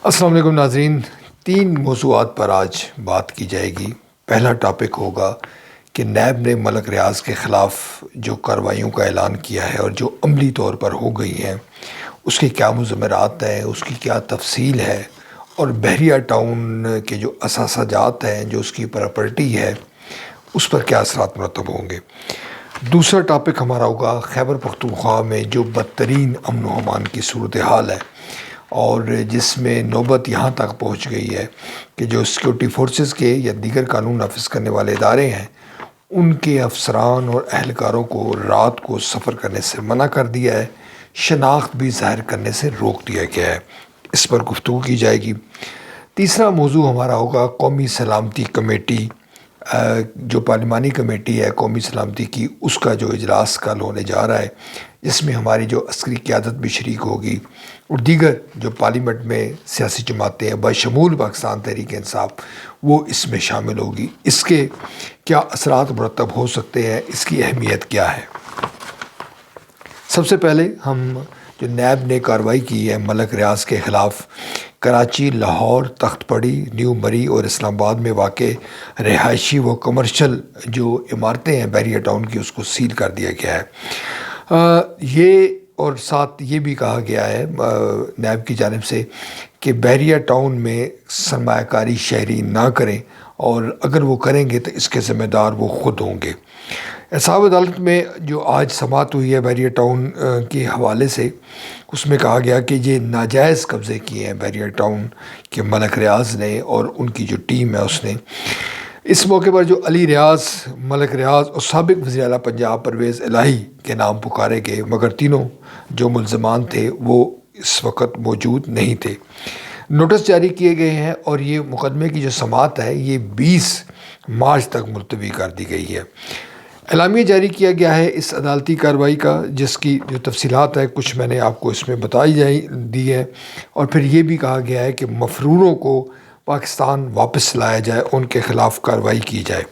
السلام علیکم ناظرین، 3 موضوعات پر آج بات کی جائے گی۔ پہلا ٹاپک ہوگا کہ نیب نے ملک ریاض کے خلاف جو کارروائیوں کا اعلان کیا ہے اور جو عملی طور پر ہو گئی ہیں اس کے کیا مضمرات ہیں، اس کی کیا تفصیل ہے، اور بحریہ ٹاؤن کے جو اثاثہ جات ہیں، جو اس کی پراپرٹی ہے، اس پر کیا اثرات مرتب ہوں گے۔ دوسرا ٹاپک ہمارا ہوگا خیبر پختونخوا میں جو بدترین امن و امان کی صورتحال ہے اور جس میں نوبت یہاں تک پہنچ گئی ہے کہ جو سیکورٹی فورسز کے یا دیگر قانون نافذ کرنے والے ادارے ہیں ان کے افسران اور اہلکاروں کو رات کو سفر کرنے سے منع کر دیا ہے، شناخت بھی ظاہر کرنے سے روک دیا گیا ہے۔ اس پر گفتگو کی جائے گی۔ تیسرا موضوع ہمارا ہوگا قومی سلامتی کمیٹی، جو پارلیمانی کمیٹی ہے قومی سلامتی کی، اس کا جو اجلاس کل ہونے جا رہا ہے، جس میں ہماری جو عسکری قیادت بھی شریک ہوگی اور دیگر جو پارلیمنٹ میں سیاسی جماعتیں ہیں بشمول پاکستان تحریک انصاف، وہ اس میں شامل ہوگی۔ اس کے کیا اثرات مرتب ہو سکتے ہیں، اس کی اہمیت کیا ہے۔ سب سے پہلے ہم جو نیب نے کارروائی کی ہے ملک ریاض کے خلاف، کراچی، لاہور، تخت پڑی، نیو مری اور اسلام آباد میں واقع رہائشی و کمرشل جو عمارتیں ہیں بحریہ ٹاؤن کی، اس کو سیل کر دیا گیا ہے۔ یہ اور ساتھ یہ بھی کہا گیا ہے نیب کی جانب سے کہ بحریہ ٹاؤن میں سرمایہ کاری شہری نہ کریں، اور اگر وہ کریں گے تو اس کے ذمہ دار وہ خود ہوں گے۔ احساب عدالت میں جو آج سماعت ہوئی ہے بحریہ ٹاؤن کے حوالے سے، اس میں کہا گیا کہ یہ ناجائز قبضے کیے ہیں بحریہ ٹاؤن کے ملک ریاض نے اور ان کی جو ٹیم ہے اس نے۔ اس موقع پر جو علی ریاض، ملک ریاض اور سابق وزیر اعلیٰ پنجاب پرویز الہی کے نام پکارے گئے، مگر تینوں جو ملزمان تھے وہ اس وقت موجود نہیں تھے۔ نوٹس جاری کیے گئے ہیں اور یہ مقدمے کی جو سماعت ہے یہ 20 مارچ تک ملتوی کر دی گئی ہے۔ اعلامیہ جاری کیا گیا ہے اس عدالتی کارروائی کا، جس کی جو تفصیلات ہے کچھ میں نے آپ کو اس میں دی ہے، اور پھر یہ بھی کہا گیا ہے کہ مفروروں کو پاکستان واپس لایا جائے، ان کے خلاف کارروائی کی جائے۔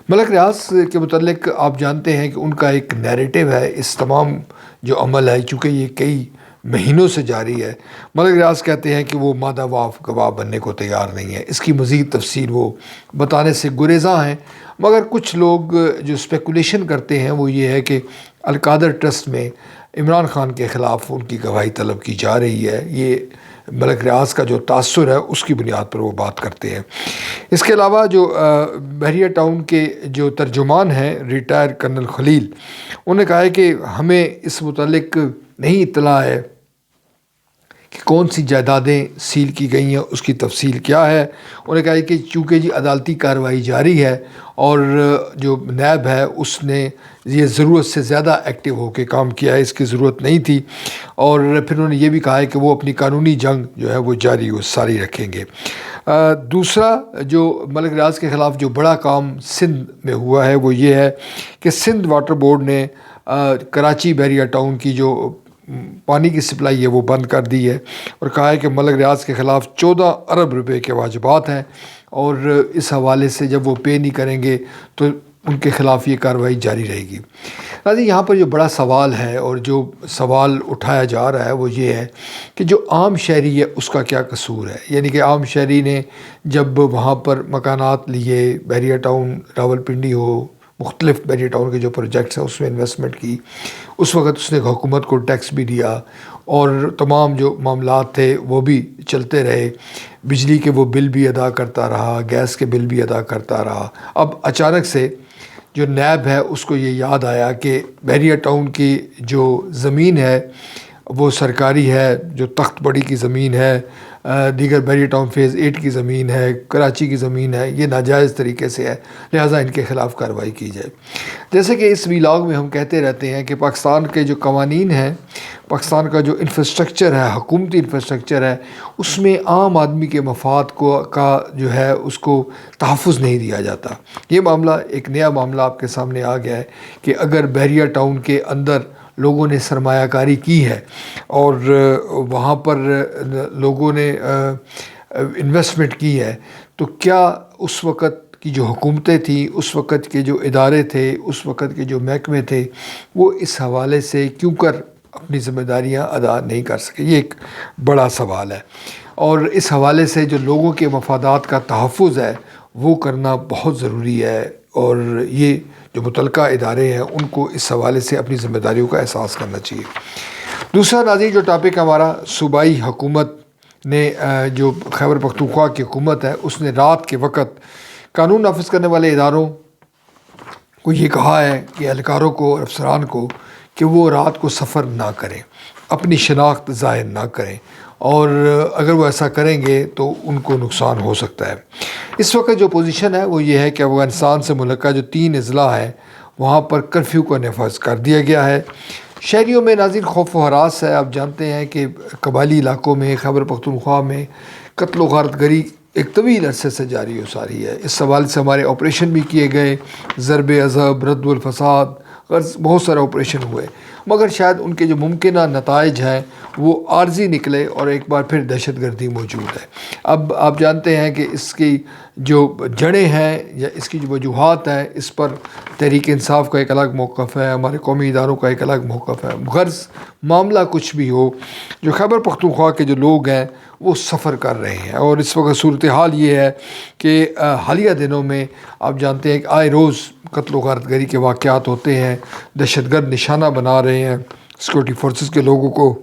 ملک ریاض کے متعلق آپ جانتے ہیں کہ ان کا ایک نیریٹو ہے اس تمام جو عمل ہے، چونکہ یہ کئی مہینوں سے جاری ہے۔ ملک ریاض کہتے ہیں کہ وہ مادہ گواہ بننے کو تیار نہیں ہے، اس کی مزید تفصیل وہ بتانے سے گریزاں ہیں، مگر کچھ لوگ جو اسپیکولیشن کرتے ہیں وہ یہ ہے کہ القادر ٹرسٹ میں عمران خان کے خلاف ان کی گواہی طلب کی جا رہی ہے۔ یہ ملک ریاض کا جو تاثر ہے اس کی بنیاد پر وہ بات کرتے ہیں۔ اس کے علاوہ جو بحریہ ٹاؤن کے جو ترجمان ہیں ریٹائر کرنل خلیل، انہوں نے کہا ہے کہ ہمیں اس متعلق نہیں اطلاع ہے کہ کون سی جائیدادیں سیل کی گئی ہیں، اس کی تفصیل کیا ہے۔ انہوں نے کہا کہ چونکہ عدالتی کارروائی جاری ہے اور جو نیب ہے اس نے یہ ضرورت سے زیادہ ایکٹیو ہو کے کام کیا ہے، اس کی ضرورت نہیں تھی، اور پھر انہوں نے یہ بھی کہا ہے کہ وہ اپنی قانونی جنگ جو ہے وہ جاری و ساری رکھیں گے۔ دوسرا جو ملک ریاض کے خلاف جو بڑا کام سندھ میں ہوا ہے وہ یہ ہے کہ سندھ واٹر بورڈ نے کراچی بحریہ ٹاؤن کی جو پانی کی سپلائی ہے وہ بند کر دی ہے، اور کہا ہے کہ ملک ریاض کے خلاف 14 ارب روپے کے واجبات ہیں، اور اس حوالے سے جب وہ پے نہیں کریں گے تو ان کے خلاف یہ کارروائی جاری رہے گی۔ یہاں پر جو بڑا سوال ہے اور جو سوال اٹھایا جا رہا ہے وہ یہ ہے کہ جو عام شہری ہے اس کا کیا قصور ہے، یعنی کہ عام شہری نے جب وہاں پر مکانات لیے، بحریہ ٹاؤن، راولپنڈی ہو، مختلف بحریہ ٹاؤن کے جو پروجیکٹس ہیں اس میں انویسٹمنٹ کی، اس وقت اس نے حکومت کو ٹیکس بھی دیا اور تمام جو معاملات تھے وہ بھی چلتے رہے، بجلی کے وہ بل بھی ادا کرتا رہا، گیس کے بل بھی ادا کرتا رہا۔ اب اچانک سے جو نیب ہے اس کو یہ یاد آیا کہ بحریہ ٹاؤن کی جو زمین ہے وہ سرکاری ہے، جو تخت پڑی کی زمین ہے، دیگر بحریہ ٹاؤن فیز 8 کی زمین ہے، کراچی کی زمین ہے، یہ ناجائز طریقے سے ہے، لہٰذا ان کے خلاف کارروائی کی جائے۔ جیسے کہ اس ویلاگ میں ہم کہتے رہتے ہیں کہ پاکستان کے جو قوانین ہیں، پاکستان کا جو انفراسٹرکچر ہے، حکومتی انفراسٹرکچر ہے، اس میں عام آدمی کے مفاد کا جو ہے اس کو تحفظ نہیں دیا جاتا۔ یہ معاملہ ایک نیا معاملہ آپ کے سامنے آ گیا ہے کہ اگر بحریہ ٹاؤن کے اندر لوگوں نے سرمایہ کاری کی ہے اور وہاں پر لوگوں نے انویسٹمنٹ کی ہے، تو کیا اس وقت کی جو حکومتیں تھیں، اس وقت کے جو ادارے تھے، اس وقت کے جو محکمے تھے، وہ اس حوالے سے کیوں کر اپنی ذمہ داریاں ادا نہیں کر سکے؟ یہ ایک بڑا سوال ہے۔ اور اس حوالے سے جو لوگوں کے مفادات کا تحفظ ہے وہ کرنا بہت ضروری ہے، اور یہ جو متعلقہ ادارے ہیں ان کو اس حوالے سے اپنی ذمہ داریوں کا احساس کرنا چاہیے۔ دوسرا ناظرین جو ٹاپک ہمارا، صوبائی حکومت نے جو خیبر پختونخوا کی حکومت ہے اس نے رات کے وقت قانون نافذ کرنے والے اداروں کو یہ کہا ہے کہ اہلکاروں کو اور افسران کو کہ وہ رات کو سفر نہ کریں، اپنی شناخت ظاہر نہ کریں، اور اگر وہ ایسا کریں گے تو ان کو نقصان ہو سکتا ہے۔ اس وقت جو پوزیشن ہے وہ یہ ہے کہ افغانستان سے ملکہ جو 3 اضلاع ہیں وہاں پر کرفیو کو نافذ کر دیا گیا ہے۔ شہریوں میں ناظرین خوف و ہراس ہے۔ آپ جانتے ہیں کہ قبائلی علاقوں میں خیبر پختونخوا میں قتل و غارت گری ایک طویل عرصے سے جاری ہو ساری ہے۔ اس حوالے سے ہمارے آپریشن بھی کیے گئے، ضرب عذب، رد الفساد، غرض بہت سارے آپریشن ہوئے، مگر شاید ان کے جو ممکنہ نتائج ہیں وہ عارضی نکلے اور ایک بار پھر دہشت گردی موجود ہے۔ اب آپ جانتے ہیں کہ اس کی جو جڑیں ہیں یا اس کی جو وجوہات ہیں اس پر تحریک انصاف کا ایک الگ موقف ہے، ہمارے قومی اداروں کا ایک الگ موقف ہے۔ غرض معاملہ کچھ بھی ہو، جو خیبر پختونخوا کے جو لوگ ہیں وہ سفر کر رہے ہیں، اور اس وقت صورتحال یہ ہے کہ حالیہ دنوں میں آپ جانتے ہیں کہ آئے روز قتل و غارت گری کے واقعات ہوتے ہیں، دہشت گرد نشانہ بنا رہے ہیں سیکورٹی فورسز کے لوگوں کو،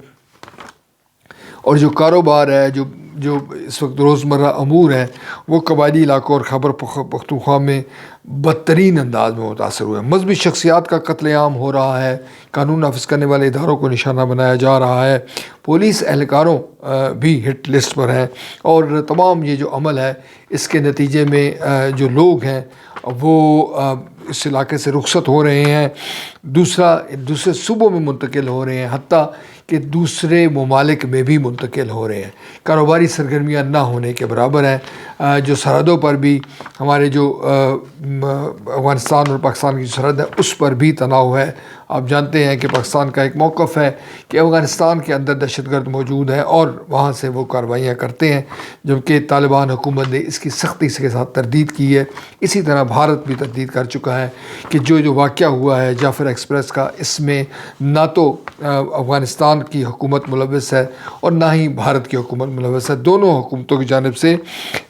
اور جو کاروبار ہے جو اس وقت روزمرہ امور ہے وہ قبائلی علاقوں اور خیبر پختونخوا میں بدترین انداز میں متاثر ہوئے ہیں۔ مذہبی شخصیات کا قتل عام ہو رہا ہے، قانون نافذ کرنے والے اداروں کو نشانہ بنایا جا رہا ہے، پولیس اہلکاروں بھی ہٹ لسٹ پر ہیں، اور تمام یہ جو عمل ہے اس کے نتیجے میں جو لوگ ہیں وہ اس علاقے سے رخصت ہو رہے ہیں، دوسرے صوبوں میں منتقل ہو رہے ہیں، حتیٰ کہ دوسرے ممالک میں بھی منتقل ہو رہے ہیں۔ کاروباری سرگرمیاں نہ ہونے کے برابر ہیں۔ جو سرحدوں پر بھی ہمارے جو افغانستان اور پاکستان کی سرحد ہے اس پر بھی تناؤ ہے۔ آپ جانتے ہیں کہ پاکستان کا ایک موقف ہے کہ افغانستان کے اندر دہشت گرد موجود ہیں اور وہاں سے وہ کارروائیاں کرتے ہیں، جبکہ طالبان حکومت نے اس کی سختی کے ساتھ تردید کی ہے۔ اسی طرح بھارت بھی تردید کر چکا ہے کہ جو واقعہ ہوا ہے جعفر ایکسپریس کا، اس میں نہ تو افغانستان کی حکومت ملوث ہے اور نہ ہی بھارت کی حکومت ملوث ہے، دونوں حکومتوں کی جانب سے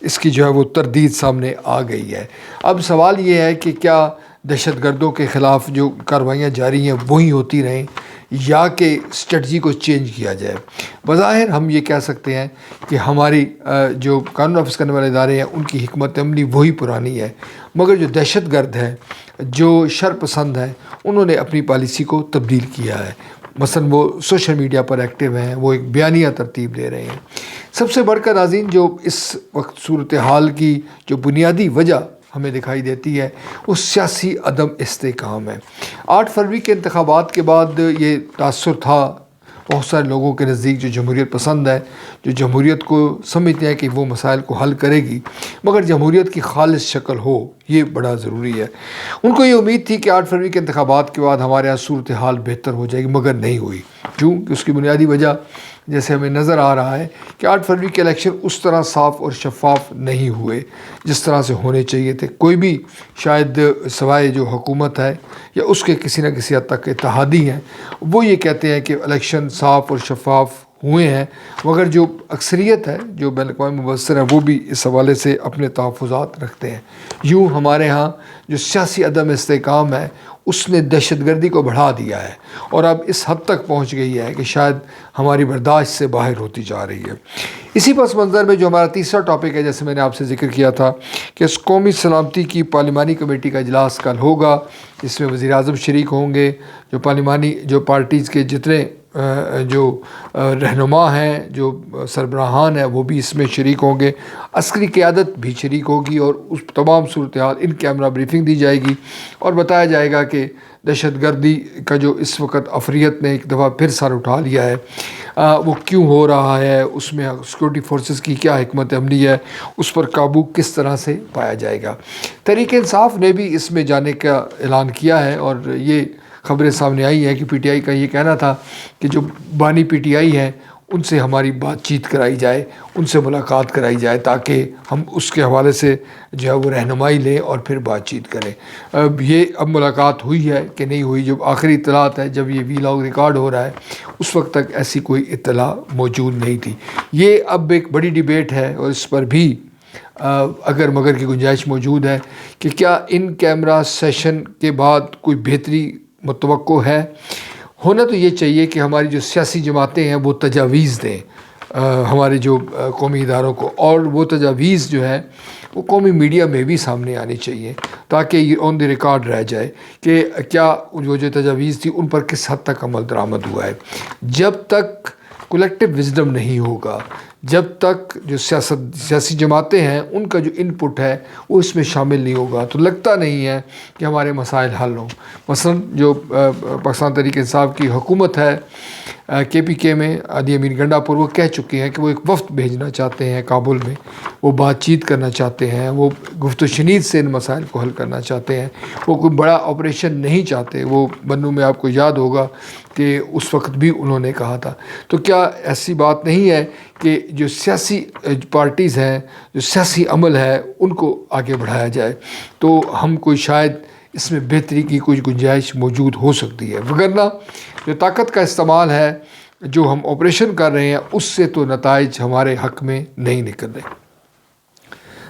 اس کی جو ہے وہ تردید سامنے آ گئی ہے۔ اب سوال یہ ہے کہ کیا دہشت گردوں کے خلاف جو کارروائیاں جاری ہیں وہی ہوتی رہیں یا کہ اسٹریٹجی کو چینج کیا جائے۔ بظاہر ہم یہ کہہ سکتے ہیں کہ ہماری جو قانون نافذ کرنے والے ادارے ہیں ان کی حکمت عملی وہی پرانی ہے، مگر جو دہشت گرد ہیں، جو شر پسند ہیں، انہوں نے اپنی پالیسی کو تبدیل کیا ہے۔ مثلا وہ سوشل میڈیا پر ایکٹیو ہیں، وہ ایک بیانیہ ترتیب لے رہے ہیں۔ سب سے بڑھ کر ناظرین جو اس وقت صورتحال کی جو بنیادی وجہ ہمیں دکھائی دیتی ہے وہ سیاسی عدم استحکام ہے۔ 8 فروری کے انتخابات کے بعد یہ تاثر تھا بہت سارے لوگوں کے نزدیک جو جمہوریت پسند ہے، جو جمہوریت کو سمجھتے ہیں کہ وہ مسائل کو حل کرے گی، مگر جمہوریت کی خالص شکل ہو یہ بڑا ضروری ہے۔ ان کو یہ امید تھی کہ 8 فروری کے انتخابات کے بعد ہمارے یہاں صورتحال بہتر ہو جائے گی، مگر نہیں ہوئی۔ کیوں کہ اس کی بنیادی وجہ جیسے ہمیں نظر آ رہا ہے کہ 8 فروری کے الیکشن اس طرح صاف اور شفاف نہیں ہوئے جس طرح سے ہونے چاہیے تھے۔ کوئی بھی شاید سوائے جو حکومت ہے یا اس کے کسی نہ کسی حد تک اتحادی ہیں وہ یہ کہتے ہیں کہ الیکشن صاف اور شفاف ہوئے ہیں، مگر جو اکثریت ہے، جو بین الاقوامی مبصر ہیں، وہ بھی اس حوالے سے اپنے تحفظات رکھتے ہیں۔ یوں ہمارے ہاں جو سیاسی عدم استحکام ہے اس نے دہشت گردی کو بڑھا دیا ہے اور اب اس حد تک پہنچ گئی ہے کہ شاید ہماری برداشت سے باہر ہوتی جا رہی ہے۔ اسی پس منظر میں جو ہمارا تیسرا ٹاپک ہے، جیسے میں نے آپ سے ذکر کیا تھا کہ اس قومی سلامتی کی پارلیمانی کمیٹی کا اجلاس کل ہوگا، جس میں وزیر اعظم شریک ہوں گے، جو پارٹیز کے جتنے جو رہنما ہیں، جو سربراہان ہیں، وہ بھی اس میں شریک ہوں گے، عسکری قیادت بھی شریک ہوگی، اور اس تمام صورتحال ان کیمرہ بریفنگ دی جائے گی اور بتایا جائے گا کہ دہشت گردی کا جو اس وقت افریت نے ایک دفعہ پھر سر اٹھا لیا ہے وہ کیوں ہو رہا ہے، اس میں سیکورٹی فورسز کی کیا حکمت عملی ہے، اس پر قابو کس طرح سے پایا جائے گا۔ تحریک انصاف نے بھی اس میں جانے کا اعلان کیا ہے، اور یہ خبریں سامنے آئی ہیں کہ پی ٹی آئی کا یہ کہنا تھا کہ جو بانی پی ٹی آئی ہیں ان سے ہماری بات چیت کرائی جائے، ان سے ملاقات کرائی جائے، تاکہ ہم اس کے حوالے سے جو ہے وہ رہنمائی لیں اور پھر بات چیت کریں۔ اب ملاقات ہوئی ہے کہ نہیں ہوئی، جب آخری اطلاعات ہے، جب یہ ویلاگ ریکارڈ ہو رہا ہے اس وقت تک ایسی کوئی اطلاع موجود نہیں تھی۔ یہ اب ایک بڑی ڈیبیٹ ہے اور اس پر بھی اگر مگر کی گنجائش موجود ہے کہ کیا ان کیمرہ سیشن کے بعد کوئی بہتری متوقع ہے۔ ہونا تو یہ چاہیے کہ ہماری جو سیاسی جماعتیں ہیں وہ تجاویز دیں ہمارے جو قومی اداروں کو، اور وہ تجاویز جو ہے وہ قومی میڈیا میں بھی سامنے آنی چاہیے، تاکہ یہ آن دی ریکارڈ رہ جائے کہ کیا جو تجاویز تھی ان پر کس حد تک عمل درآمد ہوا ہے۔ جب تک کولیکٹیو وزڈم نہیں ہوگا، جب تک جو سیاسی جماعتیں ہیں ان کا جو ان پٹ ہے وہ اس میں شامل نہیں ہوگا، تو لگتا نہیں ہے کہ ہمارے مسائل حل ہوں۔ مثلا جو پاکستان تحریک انصاف کی حکومت ہے KPK میں، عادی امین گنڈا پور، وہ کہہ چکے ہیں کہ وہ ایک وفد بھیجنا چاہتے ہیں کابل میں، وہ بات چیت کرنا چاہتے ہیں، وہ گفت و شنید سے ان مسائل کو حل کرنا چاہتے ہیں، وہ کوئی بڑا آپریشن نہیں چاہتے۔ وہ بنو میں آپ کو یاد ہوگا کہ اس وقت بھی انہوں نے کہا تھا۔ تو کیا ایسی بات نہیں ہے کہ جو سیاسی پارٹیز ہیں، جو سیاسی عمل ہے، ان کو آگے بڑھایا جائے تو ہم کوئی شاید اس میں بہتری کی کچھ گنجائش موجود ہو سکتی ہے، وگرنہ جو طاقت کا استعمال ہے جو ہم آپریشن کر رہے ہیں اس سے تو نتائج ہمارے حق میں نہیں نکل رہے۔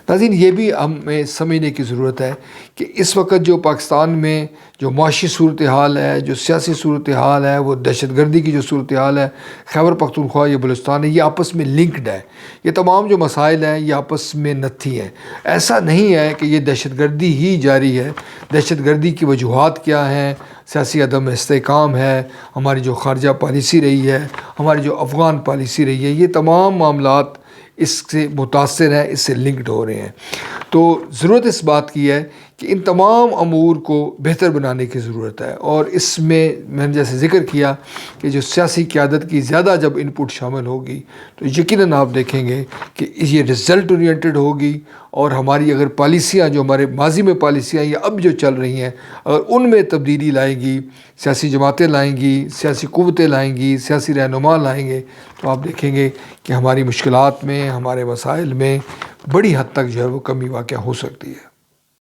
ناظرین، یہ بھی ہمیں سمجھنے کی ضرورت ہے کہ اس وقت جو پاکستان میں جو معاشی صورتحال ہے، جو سیاسی صورتحال ہے، وہ دہشت گردی کی جو صورتحال ہے، خیبر پختونخوا، یہ بلوچستان ہے، یہ آپس میں لنکڈ ہے۔ یہ تمام جو مسائل ہیں یہ آپس میں نتھی ہیں۔ ایسا نہیں ہے کہ یہ دہشت گردی ہی جاری ہے۔ دہشت گردی کی وجوہات کیا ہیں؟ سیاسی عدم استحکام ہے، ہماری جو خارجہ پالیسی رہی ہے، ہماری جو افغان پالیسی رہی ہے، یہ تمام معاملات اس سے متاثر ہیں، اس سے لنکڈ ہو رہے ہیں۔ تو ضرورت اس بات کی ہے کہ ان تمام امور کو بہتر بنانے کی ضرورت ہے، اور اس میں میں نے جیسے ذکر کیا کہ جو سیاسی قیادت کی زیادہ جب ان پٹ شامل ہوگی تو یقیناً آپ دیکھیں گے کہ یہ رزلٹ اورینٹڈ ہوگی، اور ہماری اگر پالیسیاں جو ہمارے ماضی میں پالیسیاں یا اب جو چل رہی ہیں اگر ان میں تبدیلی لائیں گی، سیاسی جماعتیں لائیں گی، سیاسی قوتیں لائیں گی، سیاسی رہنما لائیں گے، تو آپ دیکھیں گے کہ ہماری مشکلات میں، ہمارے مسائل میں بڑی حد تک جو ہے وہ کمی واقع ہو سکتی ہے۔